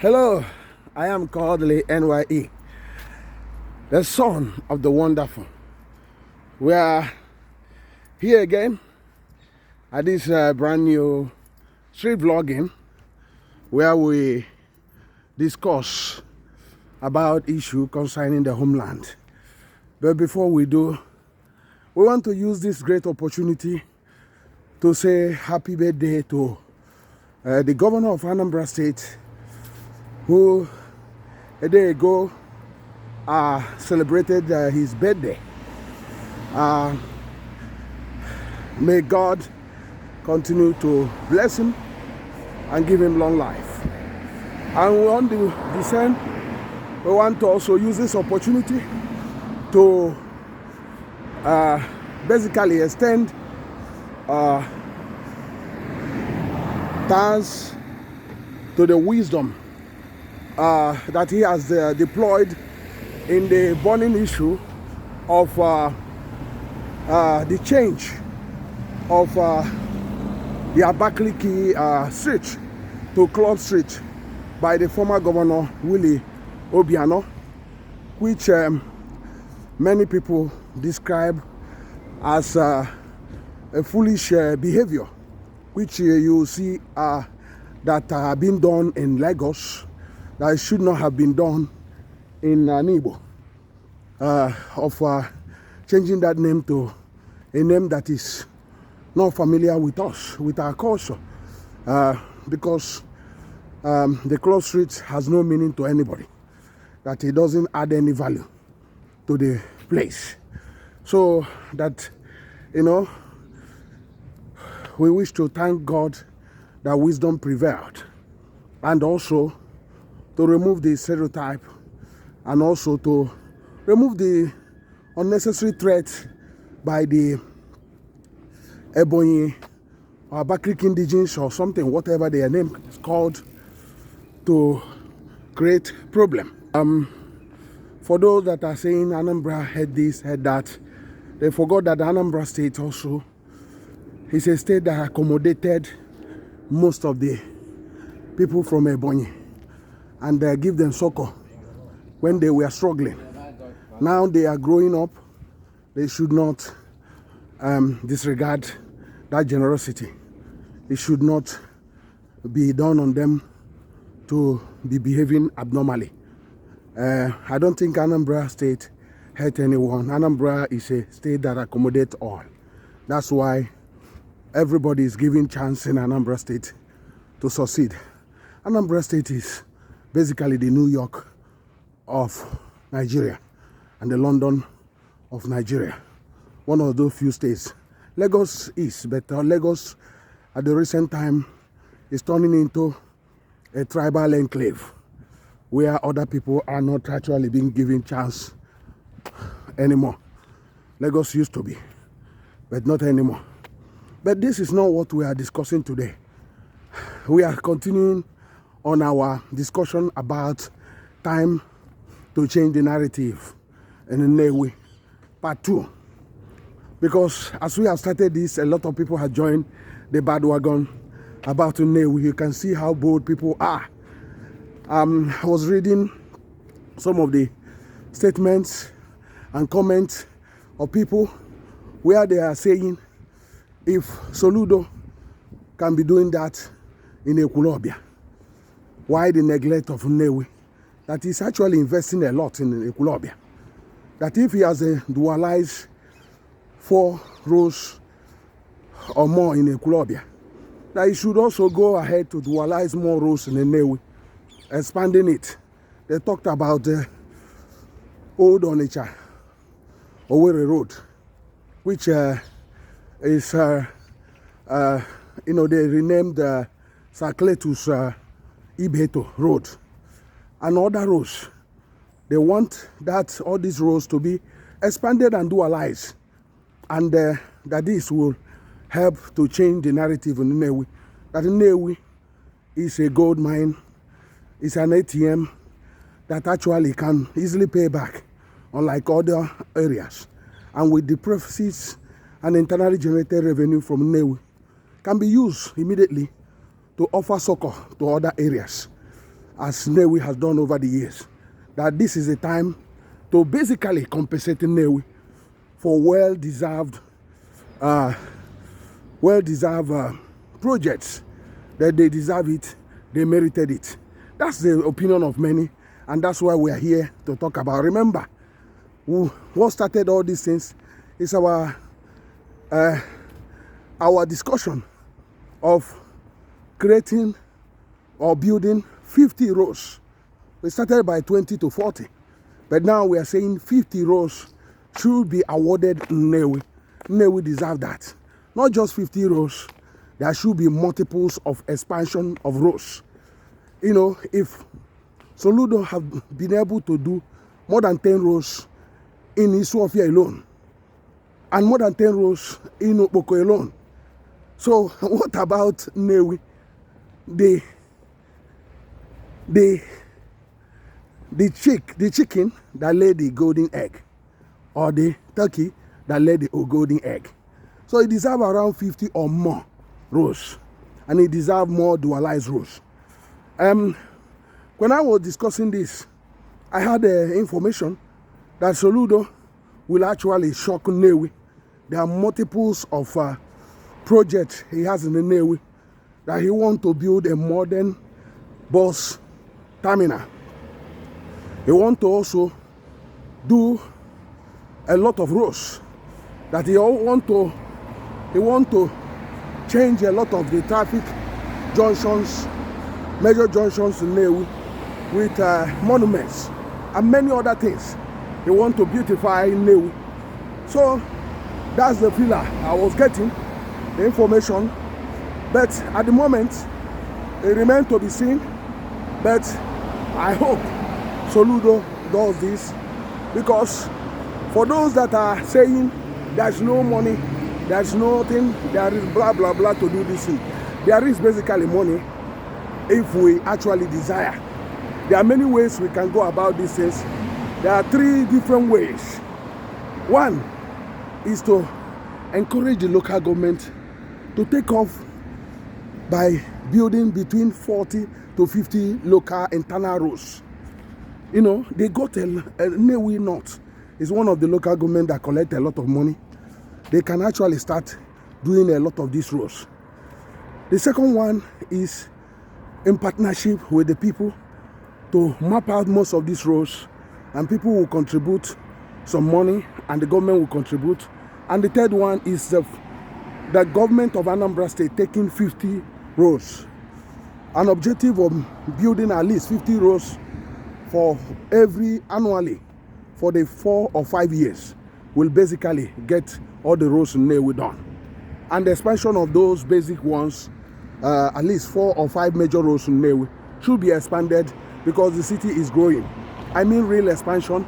Hello, I am Kodili-nye, the son of the wonderful. We are here again at this brand new street vlogging where we discuss about issue concerning the homeland. But before we do, we want to use this great opportunity to say happy birthday to the governor of Anambra State, who a day ago celebrated his birthday. May God continue to bless him and give him long life. And on the same, we want to also use this opportunity to basically extend thanks to the wisdom that he has deployed in the burning issue of the change of the Abakaliki Street to Club Street by the former governor Willie Obiano, which many people describe as a foolish behavior, which you see that have been done in Lagos, that should not have been done in Nnewi, of changing that name to a name that is not familiar with us, with our culture, because the Club Street has no meaning to anybody, that it doesn't add any value to the place. So that, we wish to thank God that wisdom prevailed, and also to remove the stereotype, and also to remove the unnecessary threat by the Ebonyi or Abakaliki indigenes or something, whatever their name is called, to create problem. For those that are saying Anambra had this, had that, they forgot that the Anambra State also is a state that accommodated most of the people from Ebonyi and give them succor when they were struggling. Now they are growing up. They should not disregard that generosity. It should not be done on them to be behaving abnormally. I don't think Anambra State hurt anyone. Anambra is a state that accommodates all. That's why everybody is given chance in Anambra State to succeed. Anambra State is basically the New York of Nigeria and the London of Nigeria. One of those few states. Lagos is, but Lagos at the recent time is turning into a tribal enclave where other people are not actually being given chance anymore. Lagos used to be, but not anymore. But this is not what we are discussing today. We are continuing on our discussion about time to change the narrative in Nnewi, part 2. Because as we have started this, a lot of people have joined the bandwagon about Nnewi. You can see how bold people are. I was reading some of the statements and comments of people where they are saying if Soludo can be doing that in Ekulobia, why the neglect of Nnewi? That is actually investing a lot in Ekulobia. That if he has dualized 4 rows or more in Ekulobia, that he should also go ahead to dualize more rows in Nnewi, expanding it. They talked about the old Onitsha Owerri Road, which is, they renamed Sakletus Ibeto Road and other roads. They want that all these roads to be expanded and dualized, and that this will help to change the narrative in Nnewi. That Nnewi is a gold mine, it's an ATM that actually can easily pay back, unlike other areas. And with the proceeds and internally generated revenue from Nnewi can be used immediately to offer succor to other areas. as Nnewi has done over the years, that this is a time to basically compensate Nnewi for well-deserved projects, that they deserve it, they merited it. That's the opinion of many, and that's why we are here to talk about. Remember, what started all these things is our discussion of creating or building 50 roads. We started by 20 to 40, but now we are saying 50 roads should be awarded Nnewi. Nnewi deserve that. Not just 50 roads, there should be multiples of expansion of roads. You know, if Soludo have been able to do more than 10 roads in Isuofia alone, and more than 10 roads in Okpoko alone, so what about Nnewi? The chicken that laid the golden egg, or the turkey that laid the golden egg. So it deserves around 50 or more rows, and it deserves more dualized rows. When I was discussing this, I had information that Soludo will actually shock Nnewi. There are multiples of projects he has in the Nnewi, that he wants to build a modern bus terminal. He wants to also do a lot of roads, that he want to change a lot of the traffic junctions, major junctions in Nnewi, with monuments and many other things. He want to beautify Nnewi. So that's the feeler I was getting, the information. But at the moment, it remains to be seen. But I hope Soludo does this, because for those that are saying there's no money, there's nothing, there is blah blah blah to do this thing, there is basically money if we actually desire. There are many ways we can go about these things. There are 3 different ways. One is to encourage the local government to take off by building between 40 to 50 local internal roads. You know, they got a Nnewi North is one of the local government that collect a lot of money. They can actually start doing a lot of these roads. The second one is in partnership with the people to map out most of these roads, and people will contribute some money and the government will contribute. And the third one is the government of Anambra State taking 50 roads. An objective of building at least 50 roads for annually for the 4 or 5 years will basically get all the roads in Nnewi done. And the expansion of those basic ones, at least 4 or 5 major roads in Nnewi, should be expanded, because the city is growing. I mean real expansion.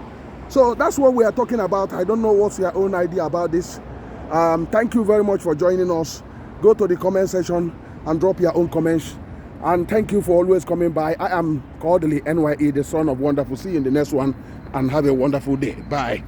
So that's what we are talking about. I don't know what's your own idea about this. Thank you very much for joining us. Go to the comment section and drop your own comments. And thank you for always coming by. I am Kodili-nye, the son of wonderful. See you in the next one, and have a wonderful day. Bye.